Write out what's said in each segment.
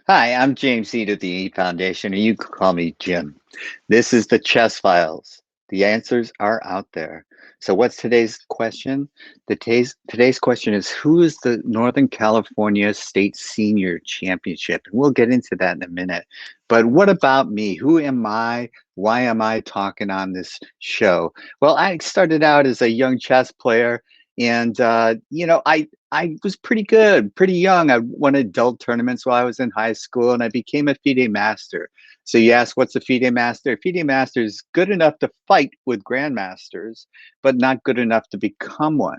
Hi, I'm James Ead of the E Foundation, and you can call me Jim. This is the Chess Files. The answers are out there. So, what's today's question? Today's question is, who is the Northern California State Senior Championship? And we'll get into that in a minute. But what about me? Who am I? Why am I talking on this show? Well, I started out as a young chess player, and I was pretty good, pretty young. I won adult tournaments while I was in high school, and I became a FIDE master. So you ask, what's a FIDE master? A FIDE master is good enough to fight with grandmasters, but not good enough to become one.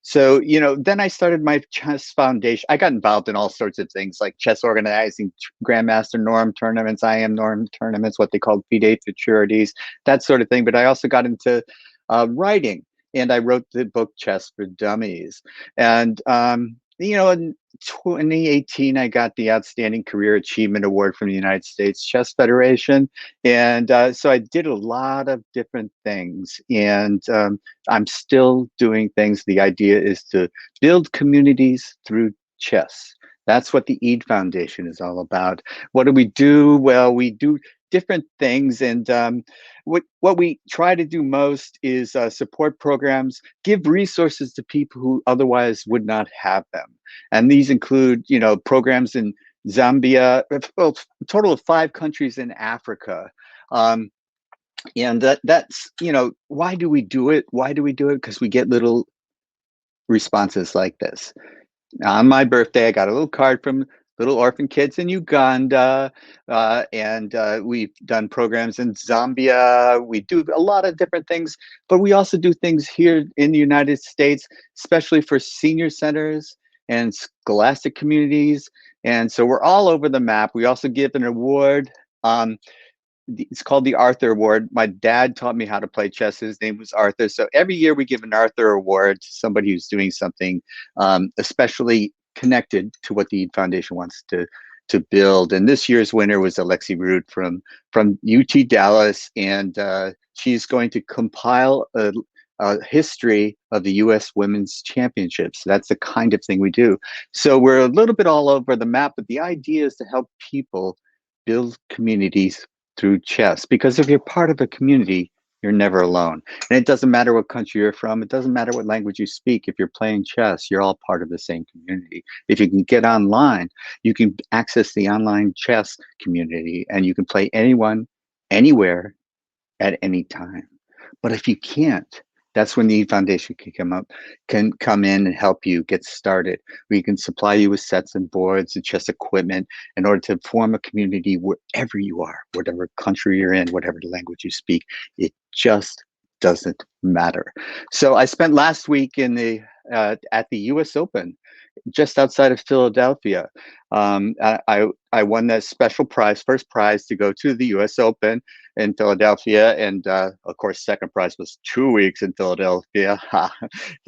So, then I started my chess foundation. I got involved in all sorts of things like chess organizing, grandmaster norm tournaments, IM norm tournaments, what they called FIDE futurities, that sort of thing. But I also got into writing, and I wrote the book Chess for Dummies. And in 2018, I got the Outstanding Career Achievement Award from the United States Chess Federation. And so I did a lot of different things. And I'm still doing things. The idea is to build communities through chess. That's what the Eid Foundation is all about. What do we do? Well, we do different things. And what we try to do most is support programs, give resources to people who otherwise would not have them. And these include, programs in Zambia, well, a total of 5 countries in Africa. And that's, why do we do it? Why do we do it? Because we get little responses like this. On my birthday, I got a little card from little orphan kids in Uganda, and we've done programs in Zambia. We do a lot of different things, but we also do things here in the United States, especially for senior centers and scholastic communities. And so we're all over the map. We also give an award. It's called the Arthur Award. My dad taught me how to play chess. His name was Arthur. So every year we give an Arthur Award to somebody who's doing something especially connected to what the Eid Foundation wants to build. And this year's winner was Alexi Root from UT Dallas, and she's going to compile a history of the U.S. Women's Championships. That's the kind of thing we do. So we're a little bit all over the map, but the idea is to help people build communities through chess, because if you're part of a community, you're never alone. And it doesn't matter what country you're from, it doesn't matter what language you speak. If you're playing chess, you're all part of the same community. If you can get online, you can access the online chess community, and you can play anyone, anywhere, at any time. But if you can't, that's when the Eid Foundation can come in and help you get started. We can supply you with sets and boards and chess equipment in order to form a community wherever you are, whatever country you're in, whatever language you speak. It just doesn't matter. So I spent last week at the U.S. Open, just outside of Philadelphia. I won that special prize, first prize to go to the U.S. Open in Philadelphia, and of course, second prize was 2 weeks in Philadelphia.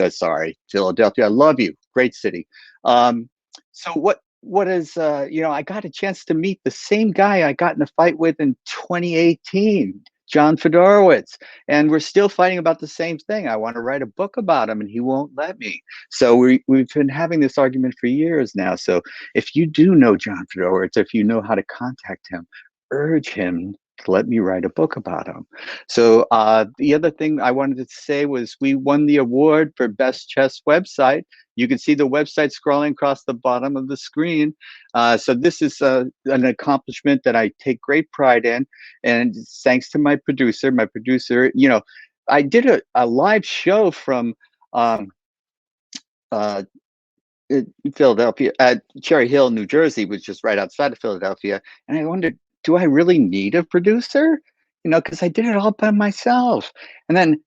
Sorry, Philadelphia, I love you, great city. So what is I got a chance to meet the same guy I got in a fight with in 2018. John Fedorowicz, and we're still fighting about the same thing. I want to write a book about him, and he won't let me. So we've been having this argument for years now. So if you do know John Fedorowicz, if you know how to contact him, urge him to let me write a book about him. So the other thing I wanted to say was we won the award for Best Chess Website. You can see the website scrolling across the bottom of the screen. So this is an accomplishment that I take great pride in, and thanks to my producer. I did a live show from Philadelphia, at Cherry Hill, New Jersey, which is right outside of Philadelphia. And I wondered, do I really need a producer? Because I did it all by myself. And then,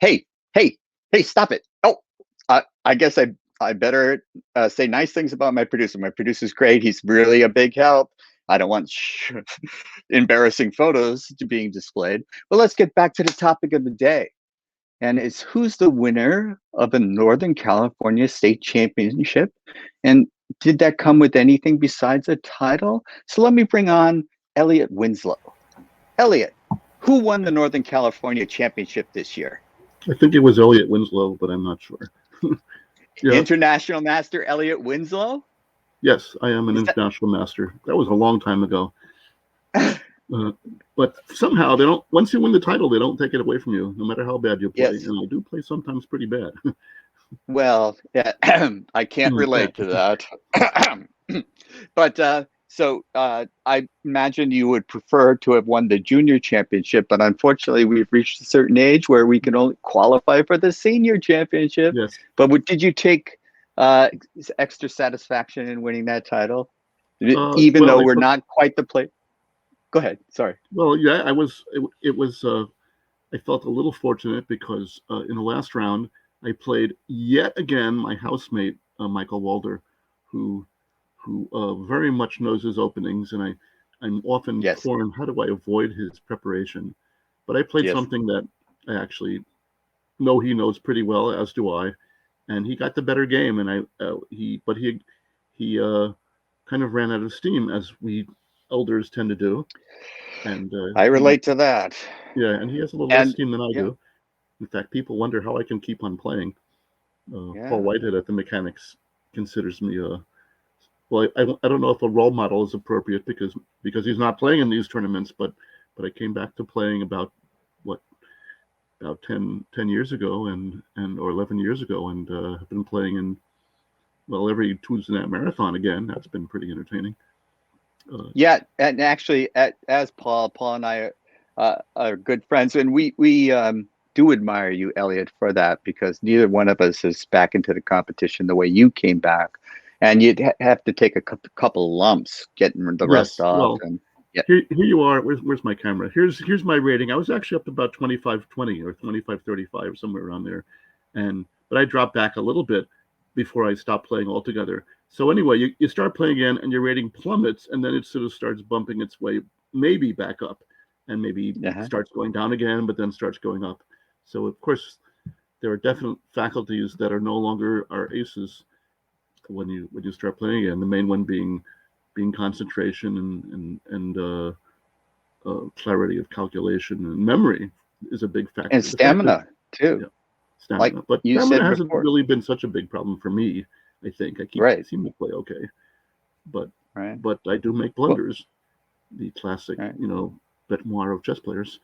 hey, stop it. Oh, I guess I better say nice things about my producer. My producer's great. He's really a big help. I don't want embarrassing photos to being displayed. But let's get back to the topic of the day. And it's, who's the winner of the Northern California State Championship? And did that come with anything besides a title? So let me bring on Elliott Winslow. Elliott, who won the Northern California Championship this year? I think it was Elliott Winslow, but I'm not sure. Yeah. International Master Elliott Winslow? Yes, I am an Is that international master. That was a long time ago. But somehow they don't. Once you win the title, they don't take it away from you, no matter how bad you play. yes? And I do play sometimes pretty bad. Well, yeah, I can't Yeah. relate to that. But I imagine you would prefer to have won the junior championship, but unfortunately, we've reached a certain age where we can only qualify for the senior championship. Yes. But did you take extra satisfaction in winning that title, even Well, though we're not quite the play? Go ahead. Sorry. well, yeah, I was. It was. I felt a little fortunate because in the last round, I played yet again my housemate Michael Walder, who very much knows his openings, and I'm often Yes. torn. How do I avoid his preparation? But I played Yes. something that I actually know he knows pretty well, as do I, and he got the better game, and he kind of ran out of steam, as we elders tend to do, and I he relate to that. yeah, and he has a little less And steam than I yeah, do. In fact, people wonder how I can keep on playing. Paul yeah. Whitehead at the Mechanics considers me well, I don't know if a role model is appropriate because he's not playing in these tournaments, but I came back to playing what about 10 years ago and or 11 years ago, and have been playing in every Tuesday night marathon again. That's been pretty entertaining. Yeah, and actually, as Paul and I are good friends, and we do admire you, Elliott, for that because neither one of us is back into the competition the way you came back, and you'd have to take a couple lumps getting the rust Yes, off, well, and yeah, here you are. Where's my camera? Here's my rating. I was actually up to about 25-20 or 25-35, somewhere around there, but I dropped back a little bit before I stopped playing altogether. So anyway, you start playing again, and your rating plummets, and then it sort of starts bumping its way maybe back up, and maybe uh-huh. starts going down again, but then starts going up. So of course, there are definite faculties that are no longer our aces when you start playing again. The main one being concentration and clarity of calculation, and memory is a big And factor. The fact that stamina too, yeah, like stamina, but you stamina said hasn't before, really been such a big problem for me. I think I right, seem to play okay, but right, I do make well, blunders. The classic, right. bête noire of chess players.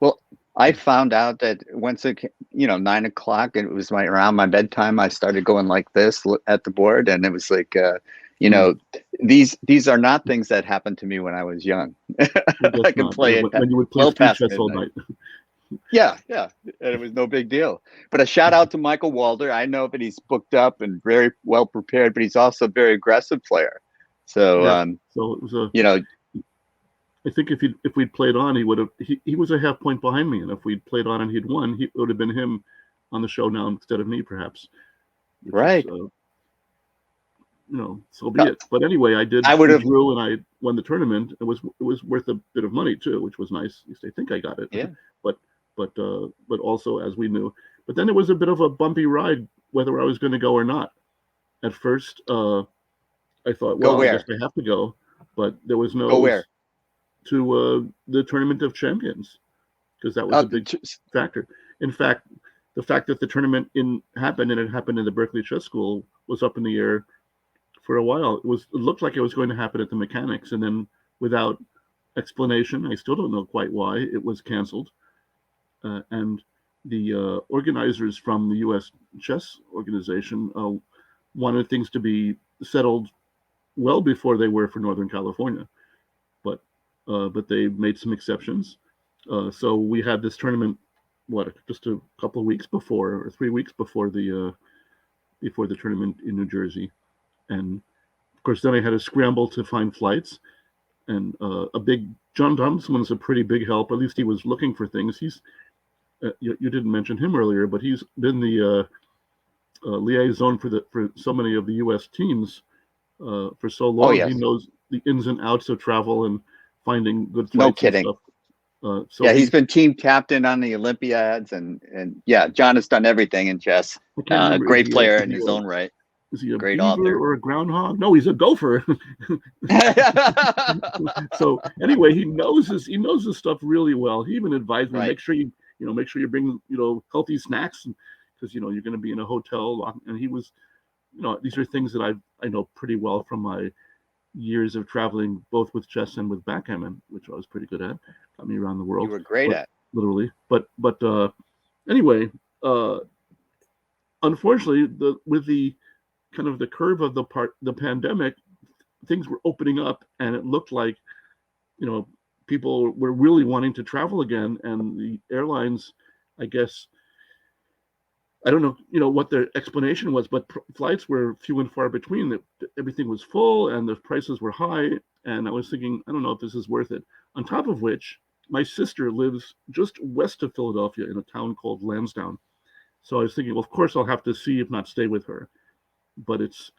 Well, I found out that once 9 o'clock, and it was around my bedtime, I started going like this at the board, and it was like, you Mm, know, these are not things that happened to me when I was young. I guess I could not. Yeah, play it when you would play well speed past chess all midnight. night. Yeah, yeah, and it was no big deal. But a shout out to Michael Walder. I know that he's booked up and very well prepared, but he's also a very aggressive player. So, Yeah. So it was a. you know, I think if we'd played on, he would have. He was a half point behind me, and if we'd played on and he'd won, it would have been him on the show now instead of me, perhaps. Which is, right? so be it. But anyway, I would we have, drew, and I won the tournament. It was worth a bit of money too, which was nice. At least I think I got it. yeah. but but also, as we knew, but then it was a bit of a bumpy ride whether I was going to go or not. At first, I thought, Go well, I guess where? I have to go, but there was Go no where? to the Tournament of Champions, because that was Uh, a big factor. In fact, the fact that the tournament happened, and it happened in the Berkeley Chess School, was up in the air for a while. It looked like it was going to happen at the Mechanics, and then without explanation, I still don't know quite why, it was canceled. And the organizers from the U.S. Chess Organization wanted things to be settled well before they were for Northern California, but they made some exceptions. So we had this tournament, just a couple of weeks before, or 3 weeks before the tournament in New Jersey, and of course then I had to scramble to find flights, and a big John Thompson was a pretty big help. At least he was looking for things. He's you didn't mention him earlier, but he's been the liaison for so many of the U.S. teams for so oh long. He yes, knows the ins and outs of travel and finding good no flights and kidding. stuff. So Yeah, he's been team captain on the Olympiads, and yeah, John has done everything in chess. I can't remember. Great player in his own right. Is he a Great beaver author. or a groundhog? No, he's a gopher. So anyway, he knows his stuff really well. He even advised me, Right. make sure you bring healthy snacks, because you're going to be in a hotel, and he was these are things that I know pretty well from my years of traveling, both with chess and with backgammon, which I was pretty good at. Got me around the You world, were great but at. literally. But anyway, unfortunately, with the kind of the curve of the pandemic, things were opening up, and it looked like people were really wanting to travel again, and the airlines, I guess, I don't know, what their explanation was, but flights were few and far between. That everything was full and the prices were high, and I was thinking, I don't know if this is worth it. On top of which, my sister lives just west of Philadelphia in a town called Lansdowne. So I was thinking, well, of course I'll have to see, if not stay with her. But it's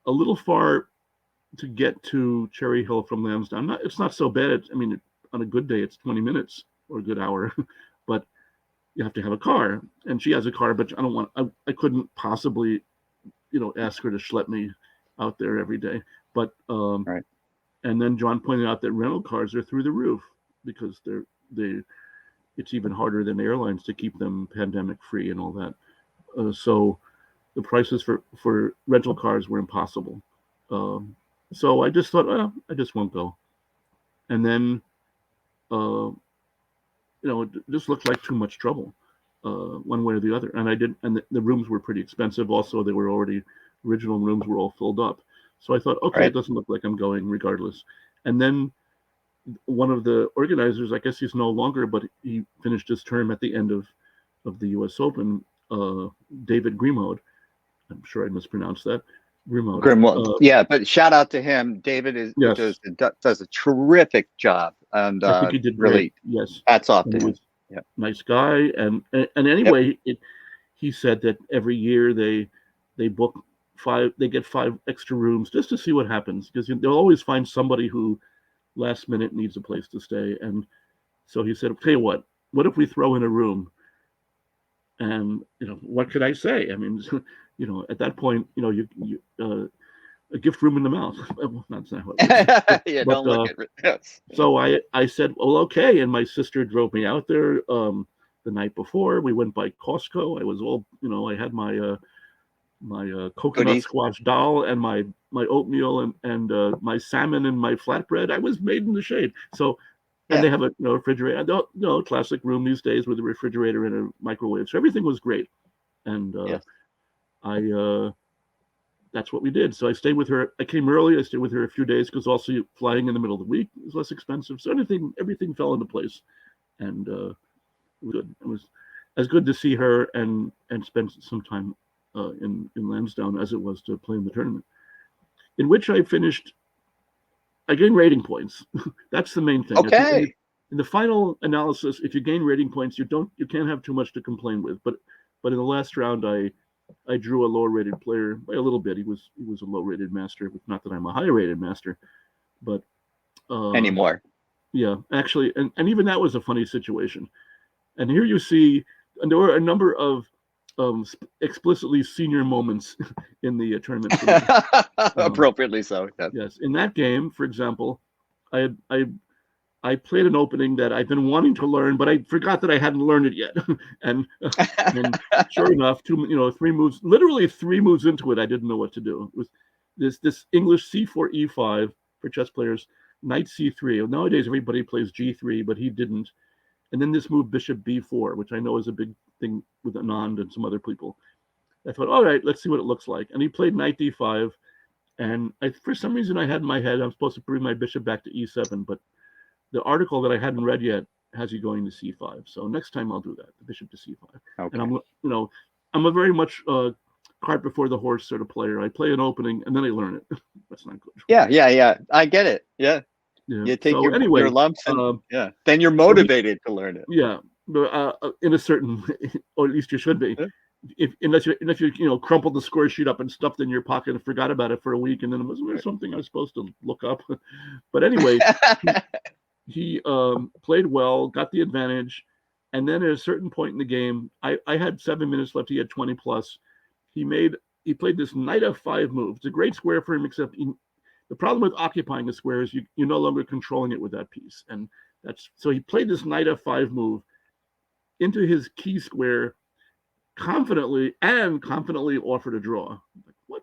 a little far to get to Cherry Hill from Lansdowne. It's not so bad. I mean, on a good day, it's 20 minutes or a good hour, but you have to have a car. And she has a car, but I couldn't possibly, ask her to schlep me out there every day. But, Right. and then John pointed out that rental cars are through the roof because it's even harder than airlines to keep them pandemic free and all that. So the prices for rental cars were impossible. So I just thought, well, I just won't go. And then, it just looked like too much trouble, one way or the other. And I did, and the rooms were pretty expensive. Also, they were original rooms were all filled up. So I thought, okay, Right. it doesn't look like I'm going regardless. And then one of the organizers, I guess he's no longer, but he finished his term at the end of the U.S. Open, David Grimode. I'm sure I mispronounced that. Grimode. Grimwald. Yeah, but shout out to him. David Yes, does a terrific job, and I think he did great. really Yes, hats off and to he him. was Yeah. a nice guy. And Yep. anyway, he said that every year they book they get 5 extra rooms just to see what happens, because they'll always find somebody who last minute needs a place to stay. And so he said, "Tell you what if we throw in a room?" And what could I say? I mean, at that point, you a gift room in the mouth. Well, that's not how it works. Yeah. But Don't look at it. Yes. so I said, well, okay. And my sister drove me out there the night before. We went by Costco. I was all, I had my coconut Goodies. squash dal and my oatmeal and my salmon and my flatbread. I was made in the shade. So, and Yeah. they have a refrigerator, classic room these days with a refrigerator and a microwave. So everything was great. And Yes. I that's what we did. So I stayed with her. I came early. I stayed with her a few days because also flying in the middle of the week is less expensive. So everything fell into place, and it was good. It was as good to see her and spend some time in Lansdowne as it was to play in the tournament, in which I finished. I gained rating points. That's the main thing. I think Okay. in the final analysis, if you gain rating points, you can't have too much to complain with. But in the last round, I drew a lower rated player by a little bit. He was a low rated master. Not that I'm a high rated master, but Anymore. yeah, actually, and even that was a funny situation. And here you see, and there were a number of explicitly senior moments in the tournament for me. Appropriately so. Yes. Yes, in that game, for example, I I played an opening that I've been wanting to learn, but I forgot that I hadn't learned it yet. and and sure enough, literally three moves into it, I didn't know what to do. It was this English C4 E5 for chess players, Knight C3. Nowadays everybody plays G3, but he didn't. And then this move Bishop B4, which I know is a big thing with Anand and some other people. I thought, all right, let's see what it looks like. And he played Knight D5, and for some reason I had in my head I'm supposed to bring my bishop back to E7, but the article that I hadn't read yet has you going to C5. So next time I'll do that, the bishop to C5. Okay. And I'm a very much cart before the horse sort of player. I play an opening and then I learn it. That's not good. Yeah. I get it. Yeah. Yeah. You take So your anyway, lumps and then you're motivated to learn it. yeah, in a certain, or at least you should be. Unless you crumpled the score sheet up and stuffed it in your pocket and forgot about it for a week, and then it was something I was supposed to look up. But anyway, he played well, got the advantage, and then at a certain point in the game, I had 7 minutes left. He had 20 plus. He played this knight f5 move. It's a great square for him, except the problem with occupying a square is you're no longer controlling it with that piece, and so he played this knight f5 move into his key square confidently offered a draw. Like, what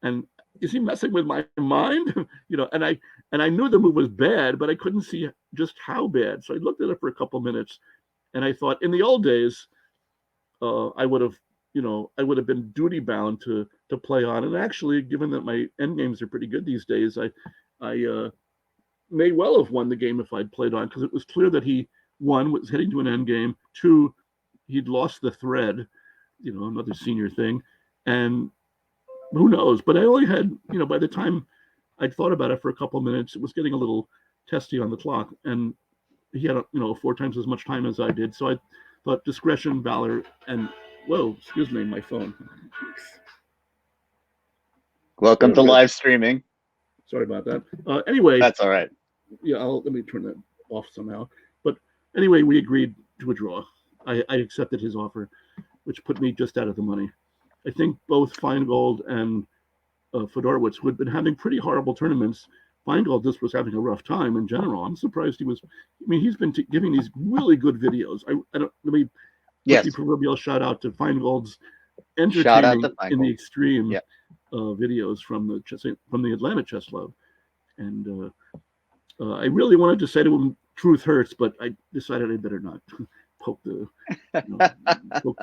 And is he messing with my mind? And I knew the move was bad, but I couldn't see just how bad. So I looked at it for a couple minutes, and I thought, in the old days, I would have, I would have been duty bound to play on. And actually, given that my end games are pretty good these days, I may well have won the game if I'd played on, because it was clear that he, one, was heading to an end game, two, he'd lost the thread, another senior thing, and who knows? But I only had, by the time I'd thought about it for a couple of minutes, it was getting a little testy on the clock, and he had, 4 times as much time as I did. So I thought discretion, valor, and whoa, excuse me, my phone. Welcome to live streaming. Sorry about that. Anyway, that's all right. Yeah, let me turn that off somehow. But anyway, we agreed to a draw. I accepted his offer, which put me just out of the money. I think both Feingold and Fedorowicz, who had been having pretty horrible tournaments, Feingold just was having a rough time in general. I'm surprised he was. I mean, he's been giving these really good videos. I don't. Let me put the proverbial shout out to Feingold's entertaining in the extreme videos from the Atlanta Chess Club, and I really wanted to say to him, "Truth hurts," but I decided I better not poke the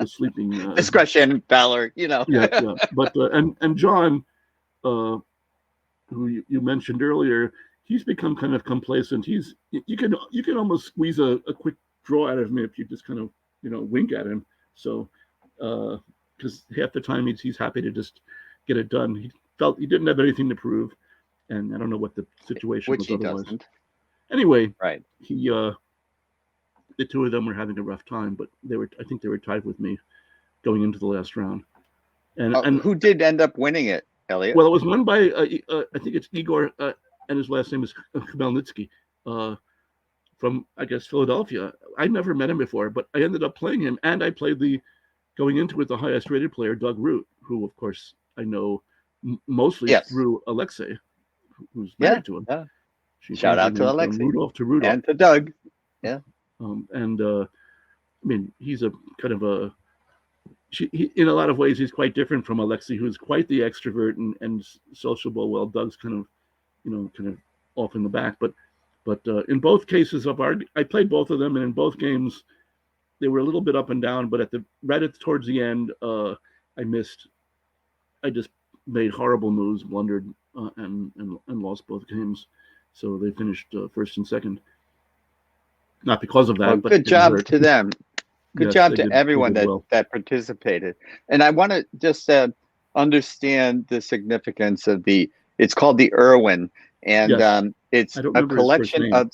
sleeping discretion, valor, yeah. But and John, who you mentioned earlier, he's become kind of complacent. You can almost squeeze a quick draw out of him if you just kind of wink at him. So because half the time he's happy to just get it done. He felt he didn't have anything to prove, and I don't know what the situation was otherwise. Doesn't. Anyway, right? The two of them were having a rough time, but I think they were tied with me going into the last round. And who did end up winning it, Elliott? Well, it was won by I think it's Igor, and his last name is Khmelnytsky, from I guess Philadelphia. I'd never met him before, but I ended up playing him, and I played going into it the highest rated player, Doug Root, who of course I know mostly through Alexei, who's married to him. Yeah. Shout out to Alexei. From Rudolph to Rudolph. And to Doug. Yeah. I mean, he's a kind of he, in a lot of ways, he's quite different from Alexei, who's quite the extrovert and sociable. Well, Doug's kind of off in the back. But in both cases I played both of them, and in both games, they were a little bit up and down. But towards the end, I missed. I just made horrible moves, blundered, and lost both games. So they finished first and second. Not because of that, but good job to them. Good job to everyone that participated. And I want to just understand the significance of it's called the Irwin, and it's a collection of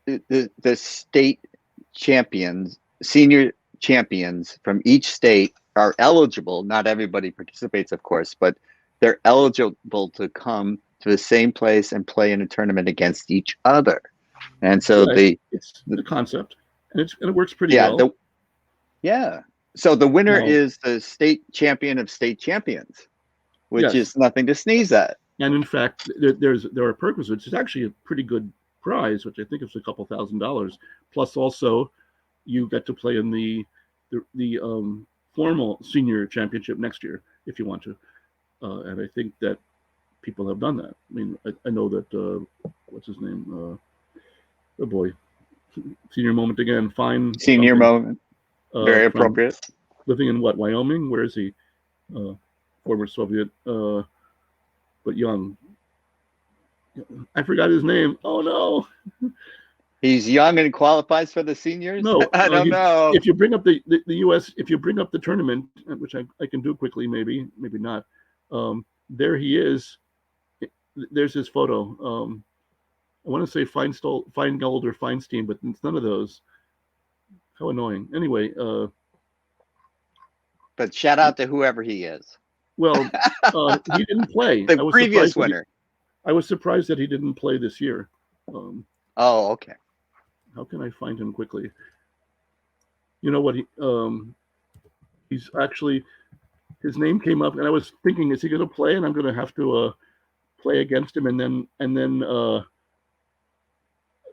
the state champions, senior champions from each state are eligible. Not everybody participates, of course, but they're eligible to come to the same place and play in a tournament against each other. And so it's the concept, and it works pretty well. So the winner is the state champion of state champions, which is nothing to sneeze at. And in fact, there are prerequisites. It's actually a pretty good prize, which I think is a couple $1,000. Plus, also, you get to play in the formal senior championship next year if you want to. And I think that people have done that. I mean, I know that what's his name? Oh boy, senior moment again. Fine. Senior moment. Very appropriate. Living in what, Wyoming? Where is he? Former Soviet, but young. I forgot his name. Oh no. He's young and qualifies for the seniors? No, I don't know. If you bring up the U.S., if you bring up the tournament, which I can do quickly, maybe not. There he is. There's his photo. I want to say Feingold or Feinstein, but it's none of those. How annoying. Anyway. But shout out to whoever he is. Well, he didn't play. The previous winner. I was surprised that he didn't play this year. Okay. How can I find him quickly? You know what? He's actually, his name came up, and I was thinking, is he going to play? And I'm going to have to play against him, and then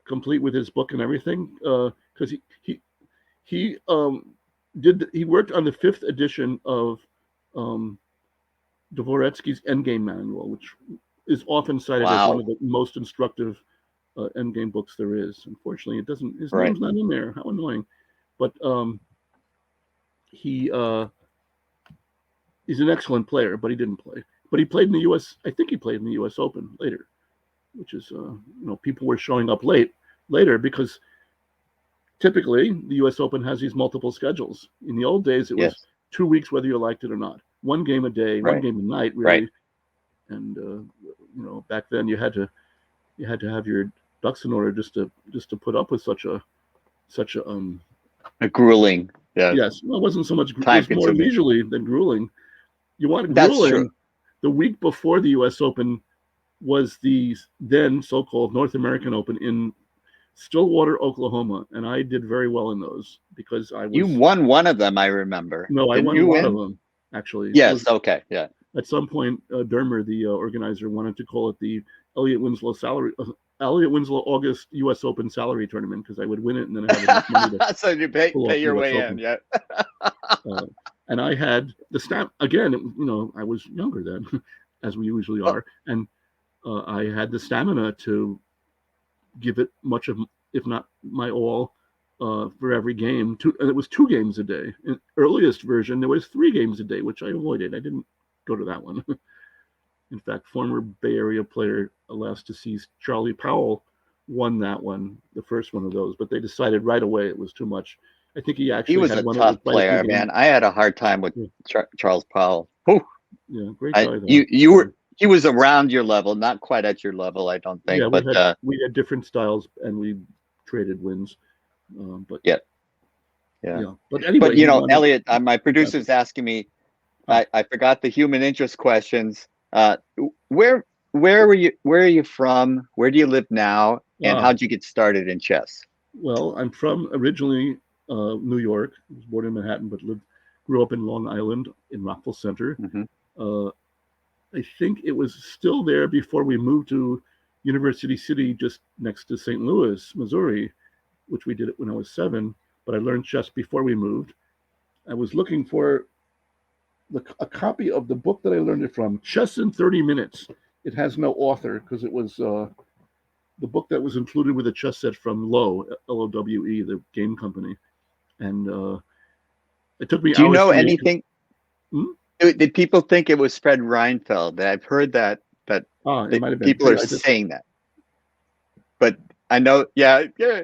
complete with his book and everything, because he worked on the 5th edition of Dvoretsky's Endgame Manual, which is often cited as one Wow. of the most instructive endgame books there is. Unfortunately, it doesn't. His Right. name's not in there. How annoying! But he he's an excellent player, but he didn't play. But he played in the U.S. I think he played in the U.S. Open later, which is people were showing up later because typically the U.S. Open has these multiple schedules. In the old days, it was Yes. 2 weeks whether you liked it or not. One game a day, one Right. game a night, Right. really. And back then you had to have your ducks in order just to put up with such a A grueling. Yeah. yes. Well, it wasn't so much. It Time was more consuming. leisurely than grueling. You want That's true. grueling. The week before the U.S. Open was the then so-called North American Open in Stillwater, Oklahoma, and I did very well in those because I You was won one of them, I remember. no, I Didn't won a you lot of win? them actually. It was Yes. Okay. Yeah. at some point Dermer, the organizer, wanted to call it the Elliott Winslow Elliott Winslow August U.S. Open salary tournament because I would win it and then have enough money to So you pay pull off the your U.S. way in. Open. Yeah. Uh, and I had the stamp again. I was younger then, as we usually Oh, are, and I had the stamina to give it much of, if not my all, for every game. And it was 2 games a day. In the earliest version, there was 3 games a day, which I avoided. I didn't go to that one. In fact, former Bay Area player, last deceased Charlie Powell, won that one, the first one of those, but they decided right away it was too much. I think he he actually was had a won it with tough quite a few player, games. man. I had a hard time with Yeah, Charles Powell. Whew. yeah, great guy though. You Yeah. were he was around your level, not quite at your level, I don't think, Yeah, but we had different styles and we traded wins. But yeah, yeah. yeah, but But anyway, he won it. Elliot, my Gotcha. producer's asking me. Ah, I forgot the human interest questions. Where Where are you from? Where do you live now? And ah. how'd you get started in chess? Well, I'm from originally New York. I was born in Manhattan, but grew up in Long Island in Rockville Center. Hmm. Uh, I think it was still there before we moved to University City, just next to St. Louis, Missouri, which we did it when I was 7. But I learned chess before we moved. I was looking for a copy of the book that I learned it from, Chess in 30 Minutes. It has no author because it was the book that was included with a chess set from Lowe, Lowe, the game company. And it took me Do you hours know to make. anything? Hmm? Did people think it was Fred Reinfeld? I've heard that It might have been. people are I just saying that, but I know, yeah, yeah,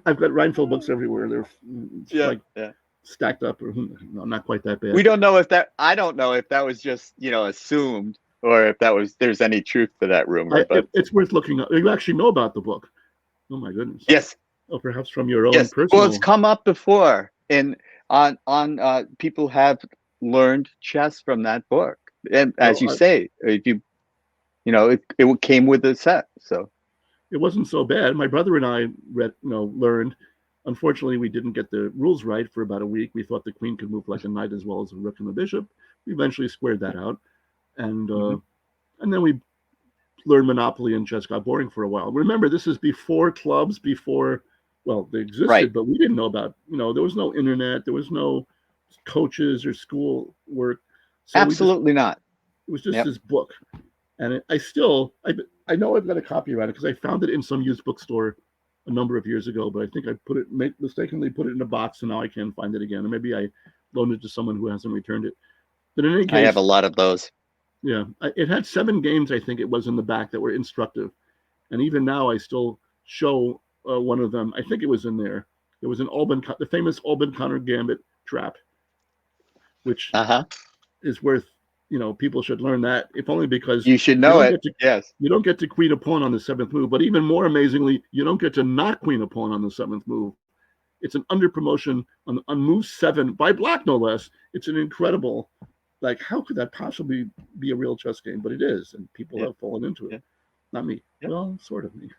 I've got Reinfeld books everywhere. They're yeah, like yeah. stacked up, or no, not quite that bad. We don't know if that. I don't know if that was just assumed, or if there's any truth to that rumor. But It's worth looking up. You actually know about the book. Oh my goodness. yes, Oh, perhaps from your own yes. Well, it's personal. come up before, and on people have learned chess from that book, and as Well, you say, if it came with the set. So it wasn't so bad. My brother and I learned. Unfortunately, we didn't get the rules right for about a week. We thought the queen could move like a knight as well as a rook and a bishop. We eventually squared that out, and mhm. and then we learned Monopoly and chess got boring for a while. Remember, this is before clubs, before well, they Right, existed, but we didn't know about. There was no internet, there was no coaches or school work, so absolutely not. it was just Yep. this book, and I know I've got a copy of it because I found it in some used bookstore a number of years ago, but I think I mistakenly put it in a box, and now I can't find it again, or maybe I loaned it to someone who hasn't returned it. But in any I have a case, lot of those. yeah, it had 7 games. I think it was in the back that were instructive, and even now I still show one of them. I think it was in there. There was the famous Alban Connor Gambit trap, which Uh-huh. is worth. People should learn that, if only because You should you know don't it. get to Yes. you don't get to queen a pawn on the 7th move. But even more amazingly, you don't get to not queen a pawn on the 7th move. It's an under promotion on move 7 by black, no less. It's an incredible. Like, how could that possibly be a real chess game? But it is, and people Yeah. have fallen into it. Yeah. Not me. Yeah. Well, sort of me.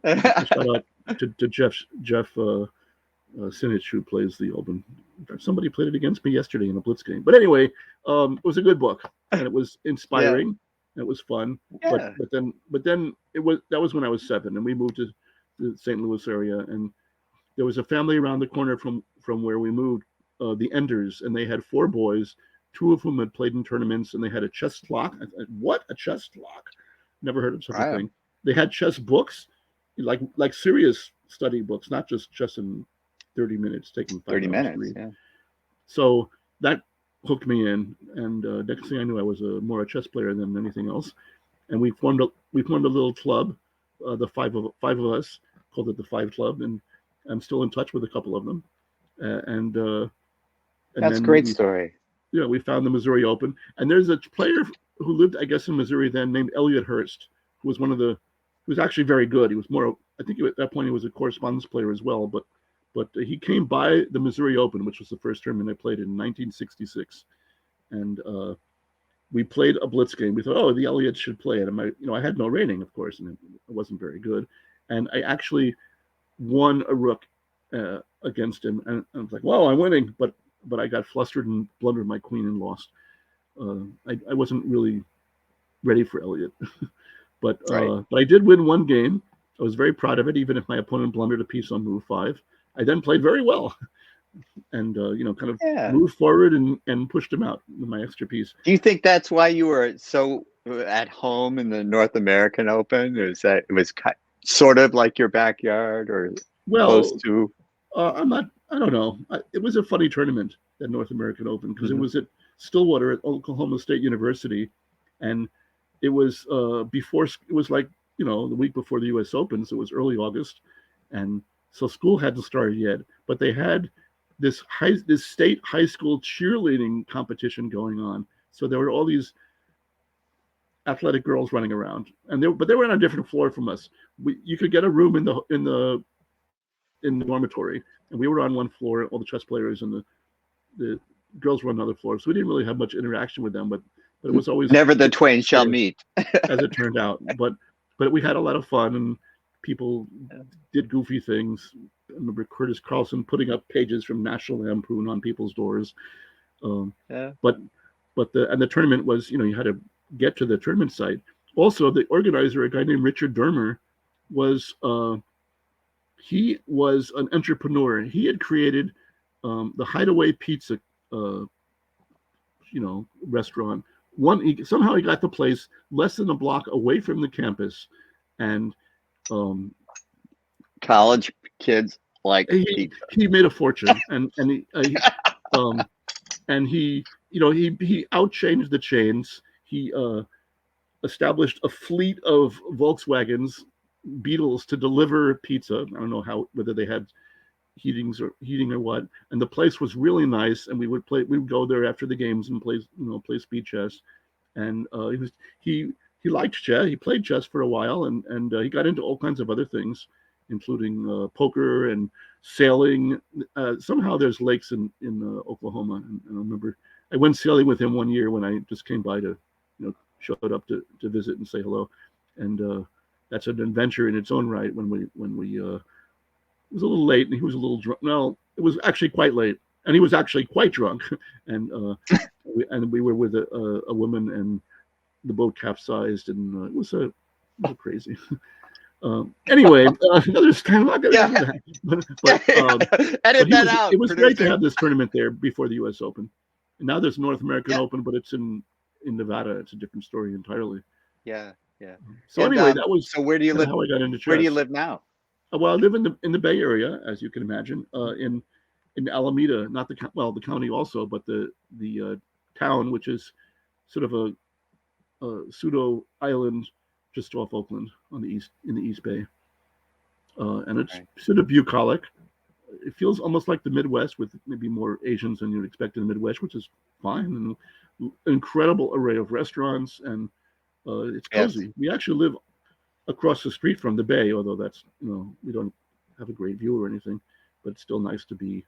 A shout out to Jeff Sinich, who plays the Alban. Somebody played it against me yesterday in a blitz game. But anyway, it was a good book, and it was Yeah. inspiring. And it was fun. But Yeah. then that was when I was 7, and we moved to the St. Louis area, and there was a family around the corner from where we moved, the Enders, and they had 4 boys. two of whom had played in tournaments, and they had a chess clock. I thought, what, a chess clock? Never heard of such a Wow. thing. They had chess books, like serious study books, not just chess in 30 minutes, taking 30 5 hours to minutes. read. Yeah. So that hooked me in, and next thing I knew, I was more a chess player than anything else. And we formed a little club, the five of us, called it the Five Club, and I'm still in touch with a couple of them. And That's a then great story. we found the Missouri Open, and there's a player who lived, I guess, in Missouri then, named Elliott Hurst, who was who was actually very good. He was more, I think at that point he was a correspondence player as well, but he came by the Missouri Open, which was the first tournament I played in 1966, and we played a blitz game. We thought, oh, the Elliott should play it. And I had no rating, of course, and it wasn't very good. And I actually won a rook against him, and I was like, "Well, I'm winning," but I got flustered and blundered my queen and lost. I wasn't really ready for Elliott, but I did win one game. I was very proud of it, even if my opponent blundered a piece on move 5. I then played very well, and kind of moved forward and pushed him out with my extra piece. Do you think that's why you were so at home in the North American Open? Or is that it was sort of like your backyard, or close to? I don't know. It was a funny tournament, that North American Open, because it was at Stillwater at Oklahoma State University, and it was before. It was like the week before the U.S. Open, so it was early August, and so school hadn't started yet. But they had this state high school cheerleading competition going on. So there were all these athletic girls running around, and they were on a different floor from us. You could get a room in the dormitory, and we were on one floor, all the chess players, and the girls were on another floor. So we didn't really have much interaction with them, but it was always never the twain shall meet, as it turned out. But we had a lot of fun, and people did goofy things. I remember Curtis Carlson putting up pages from National Lampoon on people's doors. But the tournament was, you had to get to the tournament site. Also, the organizer, a guy named Richard Dermer, was he was an entrepreneur. He had created the Hideaway Pizza, restaurant. Somehow he got the place less than a block away from the campus, and college kids like he made a fortune, and he outchanged the chains. He established a fleet of Volkswagens Beetles to deliver pizza. I don't know whether they had heating or what. And the place was really nice, and we would go there after the games and play speed chess. And he liked chess. He played chess for a while, and he got into all kinds of other things, including poker and sailing. Somehow there's lakes in Oklahoma, and I remember I went sailing with him one year when I just came by to showed up to visit and say hello, and that's an adventure in its own right. When we it was a little late, and he was a little drunk. No, it was actually quite late, and he was actually quite drunk, and we were with a woman, and the boat capsized, and it was crazy. Anyway, another time. I'm not going to do that. Edit that out. It was great to have this tournament there before the U.S. Open, and now there's North American Open, but it's in Nevada. It's a different story entirely. Yeah. So anyway, that was where do you live? How I got into chess. Where do you live now? Well, I live in the Bay Area, as you can imagine, in Alameda, not the county also, but the town, which is sort of a pseudo island just off Oakland in the East Bay, and it's sort of bucolic. It feels almost like the Midwest, with maybe more Asians than you'd expect in the Midwest, which is fine. And an incredible array of restaurants, and it's cozy. Yes. We actually live across the street from the bay, although that's we don't have a great view or anything, but it's still nice to be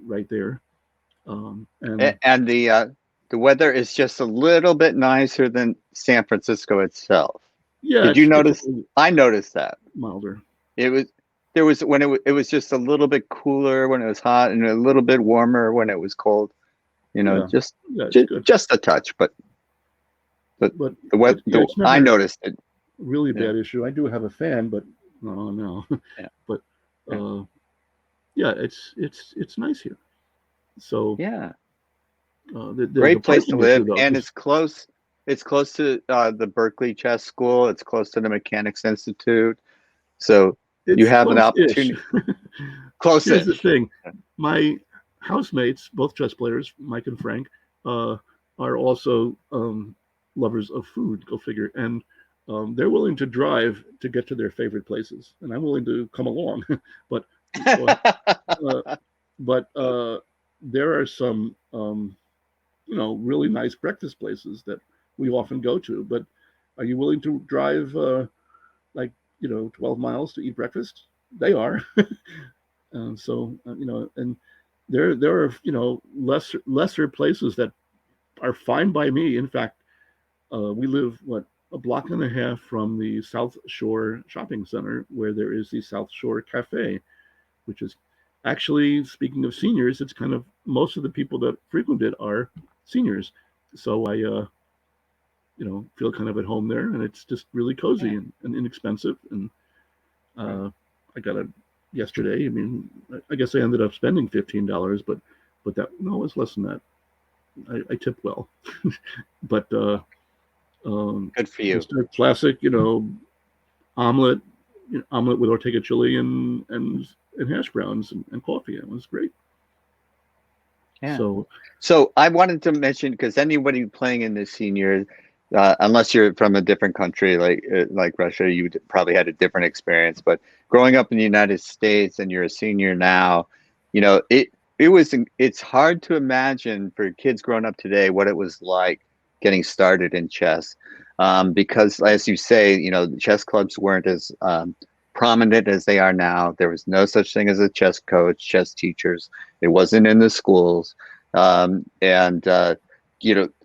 right there. And the weather is just a little bit nicer than San Francisco itself. Yeah. Did you notice? I noticed that milder. There was when it was just a little bit cooler when it was hot, and a little bit warmer when it was cold. Just a touch, but the weather. I noticed it. Really bad issue. I do have a fan, but no. Yeah. But it's nice here. So yeah. There's a Great place to parking issue live, though, and because it's close. It's close to the Berkeley Chess School. It's close to the Mechanics Institute. So you it's have an close-ish. opportunity. Here's the Close-ish. thing: my housemates, both chess players, Mike and Frank, uh, are also lovers of food. Go figure. And they're willing to drive to get to their favorite places, and I'm willing to come along. But go ahead. Uh, but there are some, really nice breakfast places that we often go to. But are you willing to drive like 12 miles to eat breakfast? They are. And there are lesser places that are fine by me. In fact, we live a block and a half from the South Shore Shopping Center, where there is the South Shore Cafe, which is actually, speaking of seniors, it's kind of most of the people that frequent it are seniors. So I feel kind of at home there, and it's just really cozy Yeah, and inexpensive. And right. I got it yesterday. I mean, I guess I ended up spending $15, but that no, it's less than that. I tip well, but Good for you. just a classic, omelet, omelet with Ortega chili and hash browns and coffee. It was great. Yeah. So So I wanted to mention, because anybody playing in the senior, unless you're from a different country like Russia, you probably had a different experience. But growing up in the United States and you're a senior now, it's hard to imagine for kids growing up today what it was like getting started in chess, because as you say, the chess clubs weren't as prominent as they are now. There was no such thing as a chess coach, chess teachers. It wasn't in the schools. And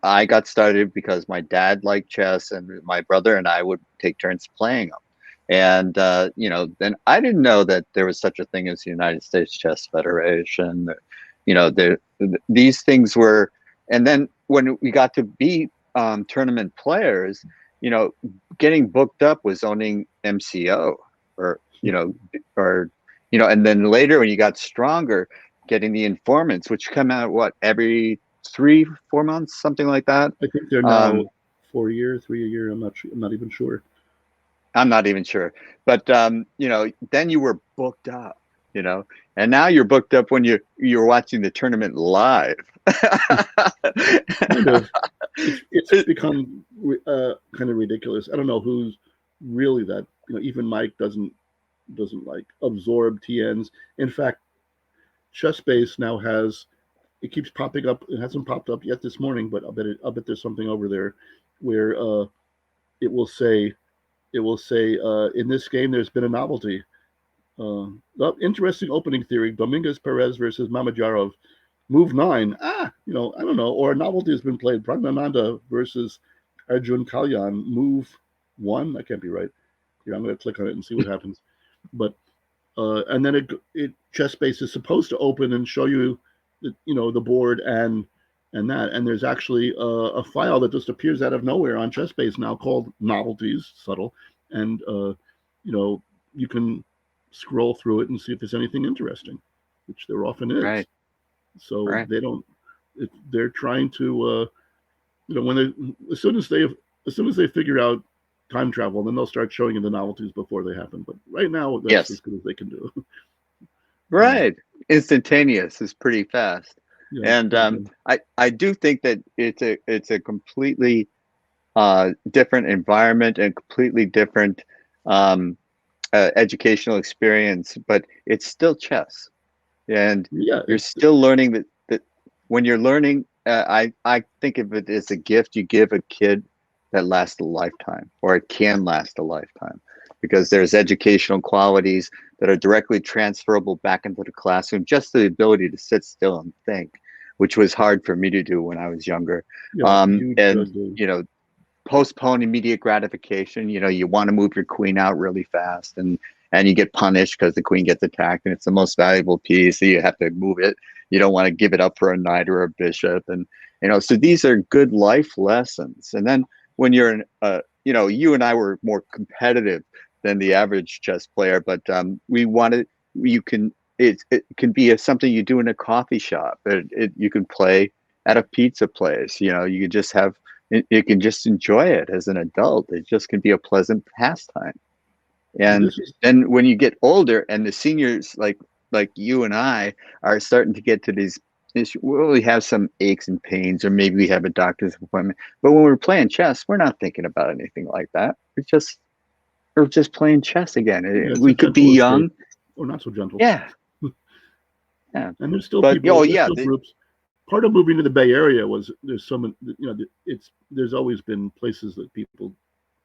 I got started because my dad liked chess, and my brother and I would take turns playing them. And then I didn't know that there was such a thing as the United States Chess Federation. These things were, and then when we got to be tournament players, you know, getting booked up was owning MCO, or or and then later when you got stronger, getting the informants, which come out every 3-4 months, something like that. I think they're now Um, 4 a year, 3 a year. I'm not even sure. I'm not even sure, but then you were booked up, and now you're booked up when you're watching the tournament live. Kind of. It's become kind of ridiculous. I don't know who's really that. Even Mike doesn't like absorb TNs. In fact, ChessBase now has, it keeps popping up. It hasn't popped up yet this morning, but I'll bet there's something over there where it will say in this game there's been a novelty. Interesting opening theory: Dominguez Perez versus Mamajarov, move 9. I don't know. Or a novelty has been played: Pragnananda versus Arjun Kalyan, move 1. That can't be right. Here, I'm going to click on it and see what happens. But and then ChessBase is supposed to open and show you the board and there's actually a file that just appears out of nowhere on ChessBase now called novelties, subtle, and you can scroll through it and see if there's anything interesting, which there often is. Right, So right. they're trying to when they as soon as they figure out time travel, then they'll start showing you the novelties before they happen. But right now, that's as Yes, good as they can do. uh, right. Instantaneous is pretty fast, yeah, and totally. I do think that it's a completely different environment and completely different um, educational experience, but it's still chess, and Yeah, you're still learning that when you're learning. I think of it as a gift you give a kid that lasts a lifetime, or it can last a lifetime, because there's educational qualities that are directly transferable back into the classroom. Just the ability to sit still and think, which was hard for me to do when I was younger. yeah, huge And do. postpone immediate gratification. You want to move your queen out really fast, and you get punished because the queen gets attacked, and it's the most valuable piece, so you have to move it. You don't want to give it up for a knight or a bishop, and so these are good life lessons. And then when you're you and I were more competitive than the average chess player, but we wanted you can it can be something you do in a coffee shop. You can play at a pizza place. You can just have you can just enjoy it as an adult. It just can be a pleasant pastime. And This is then when you get older and the seniors like you and I are starting to get to these issues, we have some aches and pains, or maybe we have a doctor's appointment. But when we're playing chess, we're not thinking about anything like that. We're just playing chess again. yeah, it's a We could be gentle escape, young. or not so gentle. Yeah. Yeah. And there's still But people, there's yeah, still groups. Part of moving to the Bay Area was there's some, there's always been places that people,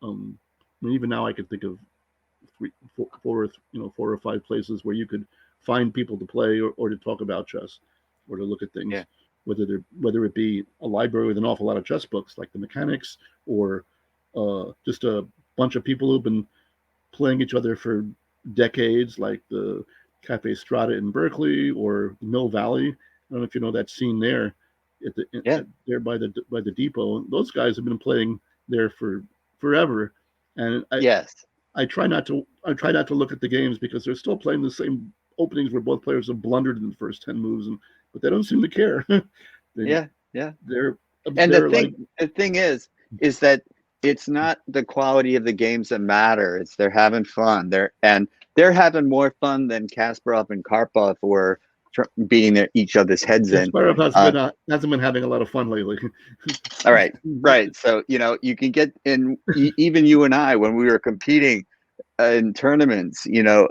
I mean, even now I could think of four or five places where you could find people to play or to talk about chess or to look at things, yeah, whether it be a library with an awful lot of chess books like the Mechanics, or just a bunch of people who've been playing each other for decades, like the Cafe Strata in Berkeley or Mill Valley. I don't know if you know that scene there, yeah. there by the depot. Those guys have been playing there for forever, and Yes. I try not to look at the games because they're still playing the same openings where both players have blundered in the first 10 moves, but they don't seem to care. they, Yeah, yeah. they're And they're like, the thing is that it's not the quality of the games that matter. It's they're having fun. They're having more fun than Kasparov and Karpov were beating each other's heads in. Kasparov hasn't been having a lot of fun lately. All right, right. So you can get in. Even you and I, when we were competing in tournaments, there's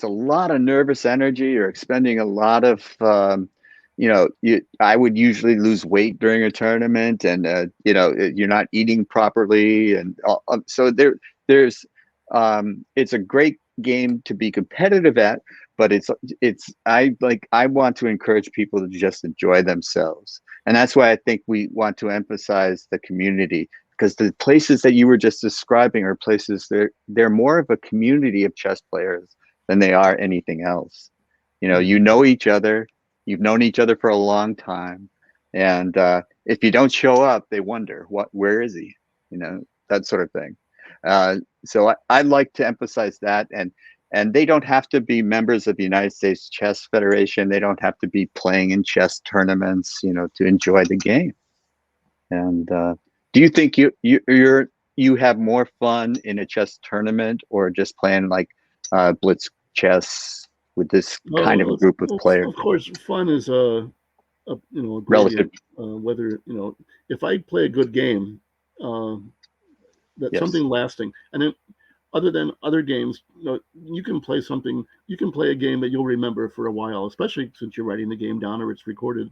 a lot of nervous energy. You're expending a lot of, I would usually lose weight during a tournament, and you're not eating properly, and so there's, it's a great game to be competitive at, but I want to encourage people to just enjoy themselves, and that's why I think we want to emphasize the community. Because the places that you were just describing are places they're more of a community of chess players than they are anything else. You know each other, you've known each other for a long time, and if you don't show up, they wonder where is he, that sort of thing. So I like to emphasize that, and they don't have to be members of the United States Chess Federation. They don't have to be playing in chess tournaments, to enjoy the game. And do you think you have more fun in a chess tournament or just playing like blitz chess with this kind of a group of players? Of course, fun is a gradient. Relative. Whether if I play a good game, that's Yes. something lasting. And then, other than other games, you can play something. You can play a game that you'll remember for a while, especially since you're writing the game down or it's recorded.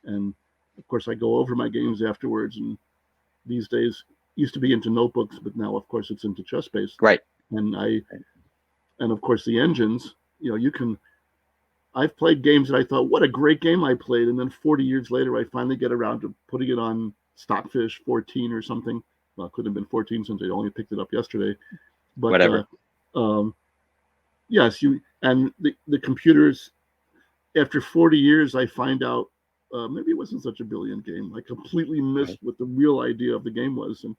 And of course, I go over my games afterwards. And these days, used to be into notebooks, but now, of course, it's into ChessBase. Right. And of course, the engines. You can. I've played games that I thought, what a great game I played, and then 40 years later, I finally get around to putting it on Stockfish 14 or something. Well, it could have been 14 since I only picked it up yesterday. But whatever. Yes, and the computers. After 40 years, I find out maybe it wasn't such a brilliant game. I completely missed what the real idea of the game was, and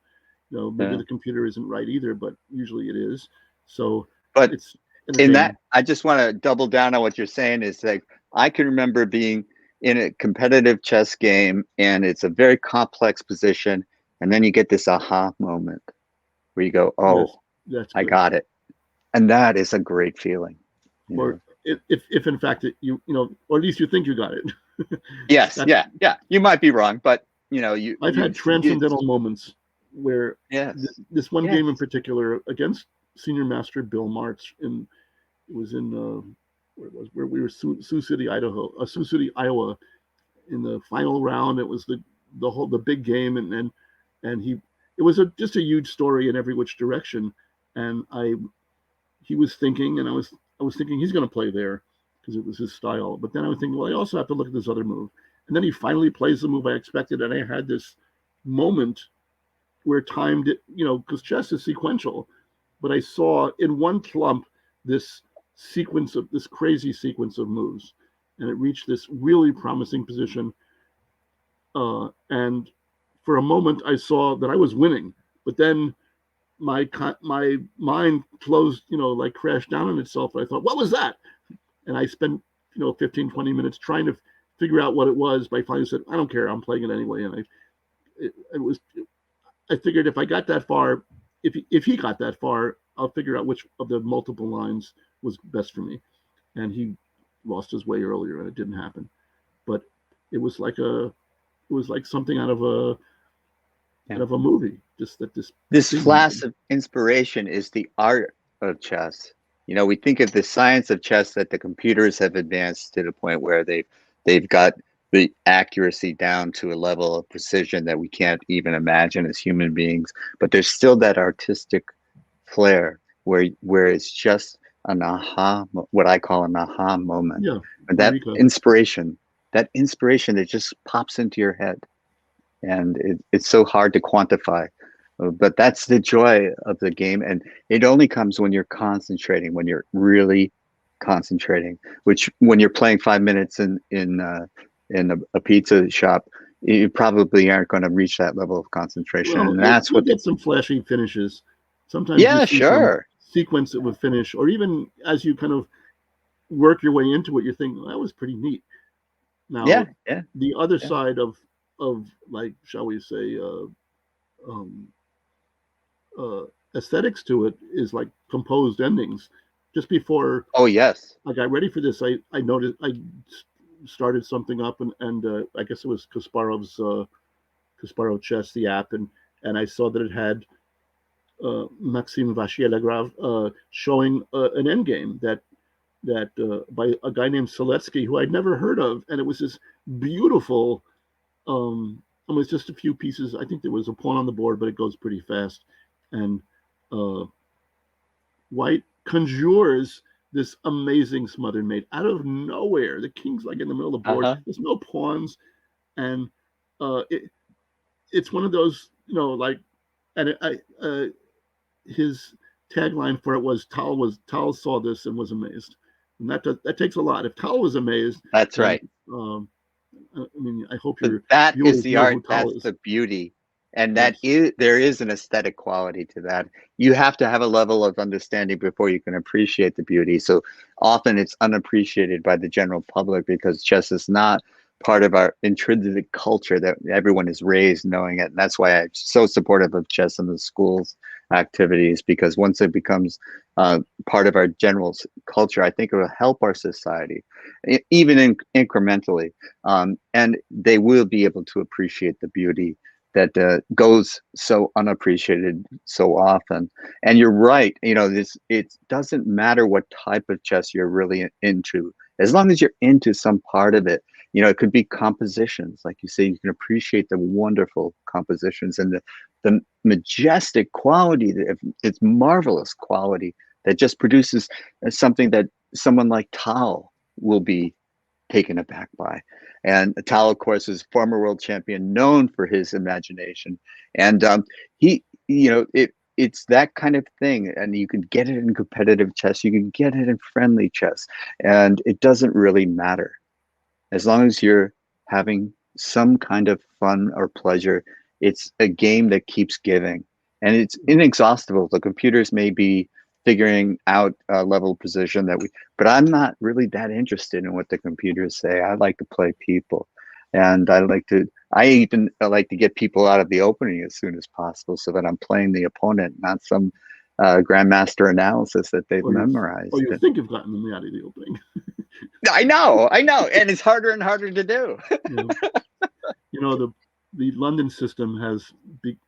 maybe the computer isn't right either, but usually it is. So, but it's in that, I just want to double down on what you're saying. Is like I can remember being in a competitive chess game, and it's a very complex position, and then you get this aha moment where you go, "Oh, I got it," and that is a great feeling. Or if in fact or at least you think you got it. Yes, yeah. You might be wrong, but I've had transcendental moments where this one game in particular against Senior Master Bill March, it was in where we were Sioux City, Iowa, in the final round. It was the big game, and it was just a huge story in every which direction, and he was thinking, and I was thinking he's going to play there because it was his style. But then I was thinking, well, I also have to look at this other move. And then he finally plays the move I expected, and I had this moment where time did, because chess is sequential. But I saw in one clump this crazy sequence of moves, and it reached this really promising position. And for a moment, I saw that I was winning, but then my mind closed, like crashed down on itself. I thought, what was that? And I spent, 15, 20 minutes trying to figure out what it was, but I finally said, I don't care, I'm playing it anyway. And I figured if I got that far, if he got that far, I'll figure out which of the multiple lines was best for me. And he lost his way earlier, and it didn't happen. But it was like something Yeah. out of a movie. Just that This thing flash happened. of inspiration is the art of chess. We think of the science of chess that the computers have advanced to the point where they've got the accuracy down to a level of precision that we can't even imagine as human beings. But there's still that artistic flair where it's just an what I call an aha moment, Yeah, and Eureka. that inspiration that just pops into your head, and it's so hard to quantify. But that's the joy of the game, and it only comes when you're concentrating, when you're really concentrating. Which, when you're playing 5 minutes in a pizza shop, you probably aren't going to reach that level of concentration, Well, and that's you'll what the get some flashy finishes. Sometimes you yeah, see some sure, sequence that would finish, or even as you kind of work your way into it, you think, well, that was pretty neat. yeah, Now, yeah, the other yeah. side of like, shall we say, um, uh, aesthetics to it is like composed endings. Just before Oh yes, I got ready for this, I noticed I started something up, and I guess it was Kasparov Chess, the app, and I saw that it had Maxime Vachier-Lagrave showing an endgame that by a guy named Seletsky, who I'd never heard of, and it was this beautiful. It was just a few pieces. I think there was a pawn on the board, but it goes pretty fast, and uh, White conjures this amazing smothered mate out of nowhere. The king's like in the middle of the board. uh-huh. There's no pawns, and it's one of those, like, and his tagline for it was Tal saw this and was amazed, and that takes a lot. If Tal was amazed, That's then right. I mean, I hope But your that is viewers the know art, who Tal that's is. the beauty. And Yes. there is an aesthetic quality to that. You have to have a level of understanding before you can appreciate the beauty. So often it's unappreciated by the general public because chess is not part of our intrinsic culture that everyone is raised knowing it. And that's why I'm so supportive of chess in the schools activities, because once it becomes part of our general culture, I think it will help our society, even incrementally. And they will be able to appreciate the beauty that goes so unappreciated so often. And you're right, this it doesn't matter what type of chess you're really into, as long as you're into some part of it. It could be compositions, like you say, you can appreciate the wonderful compositions and the majestic quality, it's marvelous quality that just produces something that someone like Tal will be taken aback by. And Tal, of course, is former world champion, known for his imagination, and he, it's that kind of thing, and you can get it in competitive chess, you can get it in friendly chess, and it doesn't really matter as long as you're having some kind of fun or pleasure. It's a game that keeps giving, and it's inexhaustible. The computers may be figuring out a level of precision but I'm not really that interested in what the computers say. I like to play people, and I even like to get people out of the opening as soon as possible so that I'm playing the opponent, not some grandmaster analysis that they've Or memorized. you think you've gotten them out of the opening. I know, and it's harder and harder to do. you know, the London system has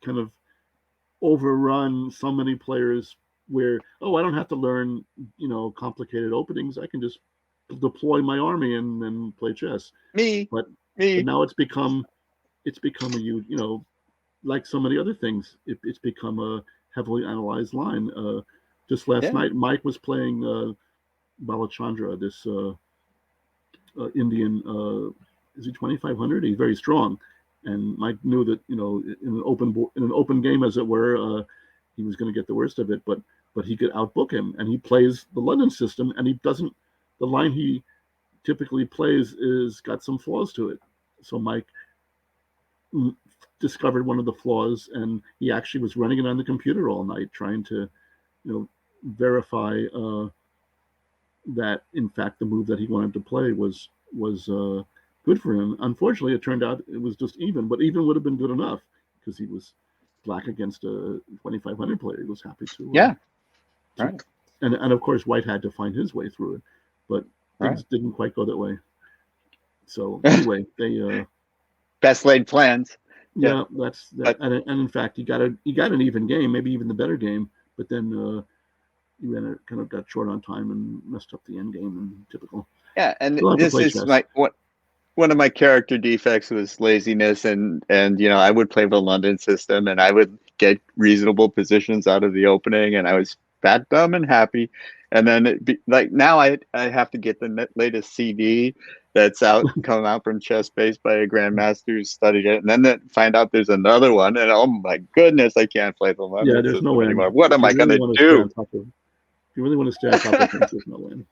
kind of overrun so many players where, I don't have to learn complicated openings. I can just deploy my army and then play chess. Me, But me. now it's become a huge, like so many other things, it's become a heavily analyzed line. Just last Yeah. night, Mike was playing Balachandra, this Indian. Is he 2,500? He's very strong, and Mike knew that in an open game, as it were, he was going to get the worst of it. But he could outbook him, and he plays the London system, and he doesn't. The line he typically plays is got some flaws to it. So Mike discovered one of the flaws, and he actually was running it on the computer all night, trying to, verify that in fact the move that he wanted to play was good for him. Unfortunately, it turned out it was just even, but even would have been good enough because he was black against a 2,500 player. He was happy Yeah. to Right. and of course White had to find his way through it, but Right. things didn't quite go that way. So anyway, they Best laid plans. Yeah. yeah, that's that, But and in fact, he got an even game, maybe even the better game, but then he kind of got short on time and messed up the end game, and typical. yeah, and You'll have to this play is chess. my what one of my character defects was laziness, and I would play the London system and I would get reasonable positions out of the opening, and I was fat, dumb, and happy. And then like now I have to get the latest CD that's out come out from Chess Base by a grandmaster who studied it, and then find out there's another one, and oh my goodness, I can't play the Yeah, London there's no system end. anymore. What If am you I really gonna want to stay do? on top of, if you really want to stay on top of things, there's no end.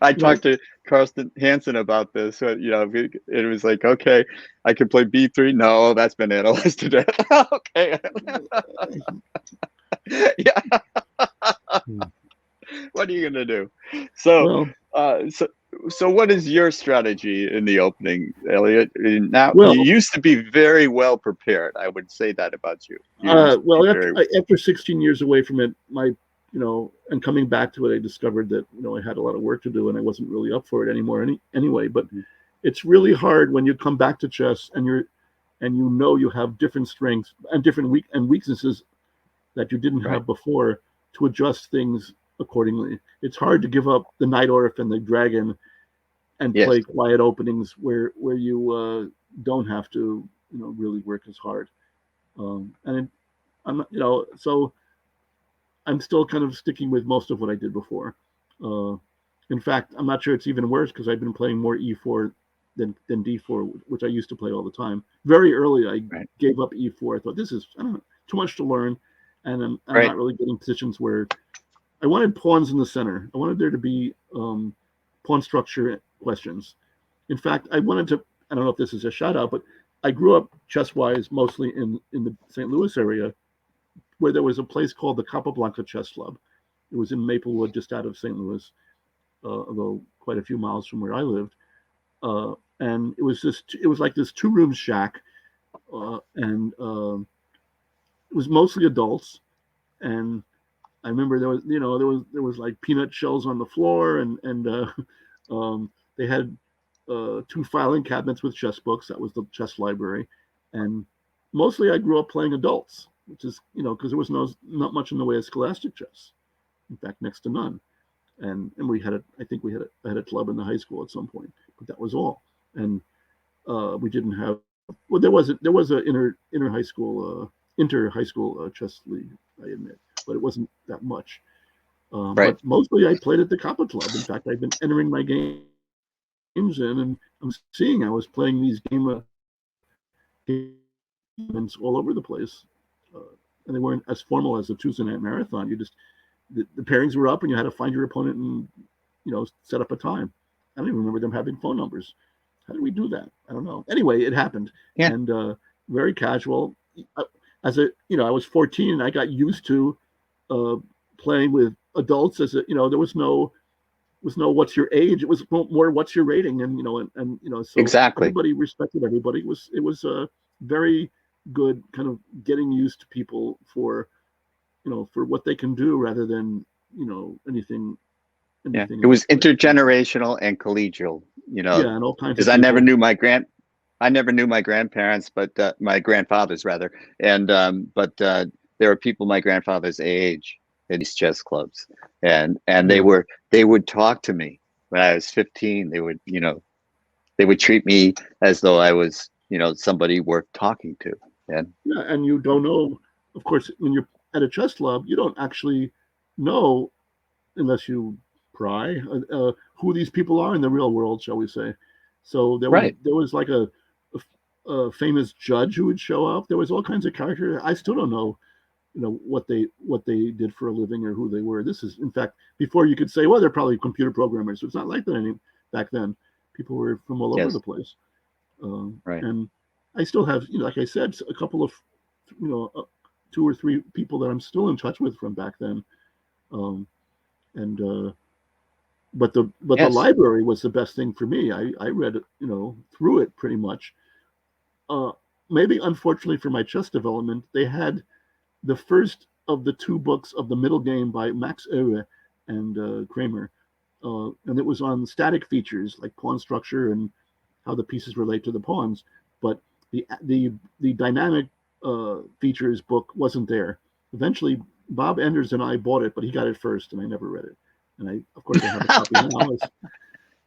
I You know, talked to Carsten Hansen about this. So, it was like, okay, I could play B3. No, that's been analyzed to death. Okay. Yeah. hmm. What are you gonna do? So, well, uh, so, so what is your strategy in the opening, Elliot? Now, you well, used to be very well prepared. I would say that about you. You used to be well. very After 16 years away from it, and coming back to it, I discovered that I had a lot of work to do, and I wasn't really up for it anymore. Anyway, but it's really hard when you come back to chess and you have different strengths and different weaknesses that you didn't right. have before to adjust things accordingly. It's hard to give up the Knight Orf and the Dragon and Yes. play quiet openings where you don't have to really work as hard. And I'm so I'm still kind of sticking with most of what I did before. Uh, in fact, I'm not sure it's even worse because I've been playing more E4 than D4, which I used to play all the time. Very early, I Right. gave up E4. I thought this is I don't know too much to learn, and I'm Right. not really getting positions where I wanted pawns in the center. I wanted there to be pawn structure questions. In fact, I wanted to. I don't know if this is a shout out, but I grew up chess wise mostly in the St. Louis area, where there was a place called the Capablanca Chess Club. It was in Maplewood, just out of St. Louis, although quite a few miles from where I lived. And it was like this two-room shack, and it was mostly adults. And I remember there was like peanut shells on the floor, and they had two filing cabinets with chess books. That was the chess library, and mostly I grew up playing adults, which is because there was not much in the way of scholastic chess. In fact, next to none. And we had I think we had a club in the high school at some point, but that was all. And we didn't have. Well, there was a inter high school chess league, I admit, but it wasn't that much. Right. But mostly I played at the Kappa Club. In fact, I've been entering my games in, and I'm seeing I was playing these games all over the place, and they weren't as formal as a Tuesday night marathon. You just the pairings were up, and you had to find your opponent and set up a time. I don't even remember them having phone numbers. How did we do that? I don't know. Anyway, it happened, Yeah. and very casual. As I was 14, and I got used to uh, playing with adults. There was no what's your age. It was more what's your rating, and so Exactly. everybody respected everybody. It was a very good kind of getting used to people for what they can do rather than anything Yeah. anything It was else. Like intergenerational and collegial, yeah, and all kinds because of people. I never knew my grandparents, but my grandfathers rather, and but there were people my grandfather's age in these chess clubs, and Yeah, they would talk to me when I was 15. They would treat me as though I was somebody worth talking to, and yeah, and you don't know. Of course, when you're at a chess club, you don't actually know unless you pry who these people are in the real world, shall we say? So right, there was like a famous judge who would show up. There was all kinds of characters. I still don't know, what they did for a living or who they were. This is, in fact, before you could say, well, they're probably computer programmers. So it's not like that back then. People were from all over the yes, place, right, and I still have, like I said, a couple of, you know, uh, two or three people that I'm still in touch with from back then, um, and but the Yes. library was the best thing for me. I read it, through it pretty much. Uh, Maybe unfortunately for my chess development, they had the first of the two books of the middle game by Max Euwe and Kramer, and it was on static features like pawn structure and how the pieces relate to the pawns. But the dynamic features book wasn't there. Eventually, Bob Enders and I bought it, but he got it first, and I never read it. And of course, I have a copy now.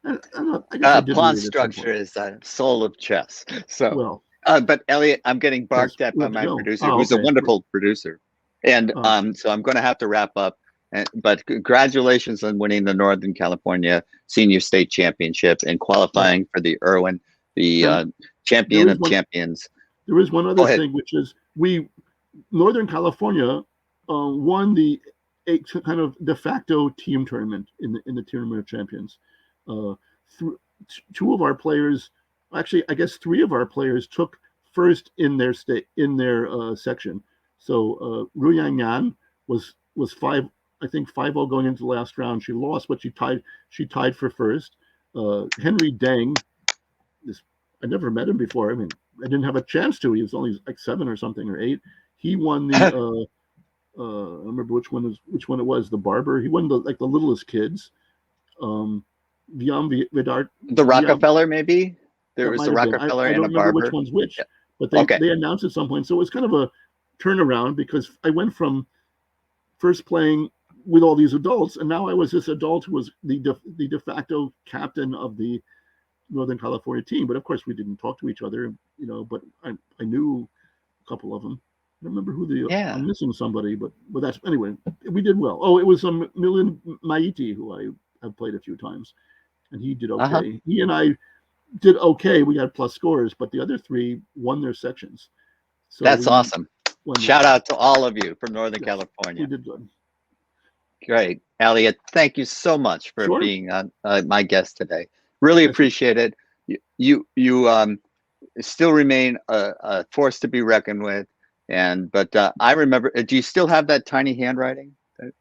I guess I did Pawn read it at some structure point. is the soul of chess. So, Well, but Elliot, I'm getting yes, barked at we by have to my go. producer, Oh, who's a okay. wonderful producer, and Uh, so I'm going to have to wrap up. But congratulations on winning the Northern California Senior State Championship and yeah. qualifying for the Irwin, the And champion there is of one. champions. There is one Go other ahead. thing, which is we Northern California won the a kind of de facto team tournament in the Tournament of Champions. Uh, Two of our players, actually, I guess three of our players took first in their state in their section. So Ru Yang Yan was five, I think 5-0 going into the last round. She lost, but she tied for first. Henry Deng, this I never met him before. I mean, I didn't have a chance to. He was only like 7 or something or 8. He won the I don't remember which one it was. The barber. He won the littlest kids. Um, Viam Vidart. The Viam, Rockefeller, maybe there that was might the have been. Rockefeller I and don't a remember which barber. one's which, Yeah. but Okay. they announced at some point. So it was kind of a turnaround because I went from first playing with all these adults, and now I was this adult who was the de facto captain of the Northern California team. But of course, we didn't talk to each other, But I knew a couple of them. I don't remember who Yeah. I'm missing somebody, but that's anyway. We did well. Oh, it was Milan Maiti who I have played a few times, and he did Uh-huh. okay. He and I did okay. We got plus scores, but the other three won their sections, so That's we awesome. won that Shout one. out to all of you from Northern Yes, we California. did good. Great. Elliot, thank you so much for Sure. being on my guest today. Really Yes, sir. appreciate it. You still remain a force to be reckoned with. But I remember, do you still have that tiny handwriting?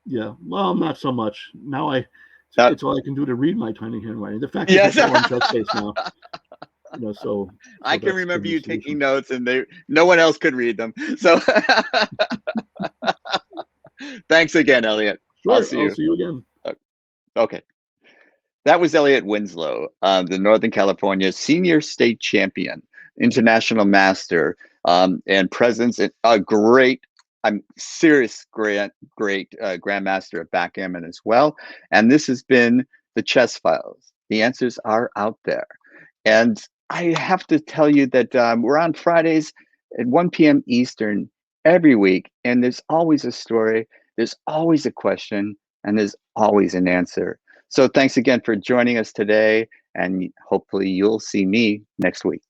Yeah. Well, not so much now. That, It's all I can do to read my tiny handwriting. The fact is, yes. it's all on chess base now. So I can that's been remember the you taking solution. notes and no one else could read them. So thanks again, Elliot. I'll Sure. see I'll you. see you again. Okay. That was Elliott Winslow, the Northern California Senior State Champion, International Master, and presence. A great, I'm serious, great Grandmaster of backgammon as well. And this has been the Chess Files. The answers are out there. And I have to tell you that we're on Fridays at 1 p.m. Eastern every week. And there's always a story, there's always a question, and there's always an answer. So thanks again for joining us today, and hopefully you'll see me next week.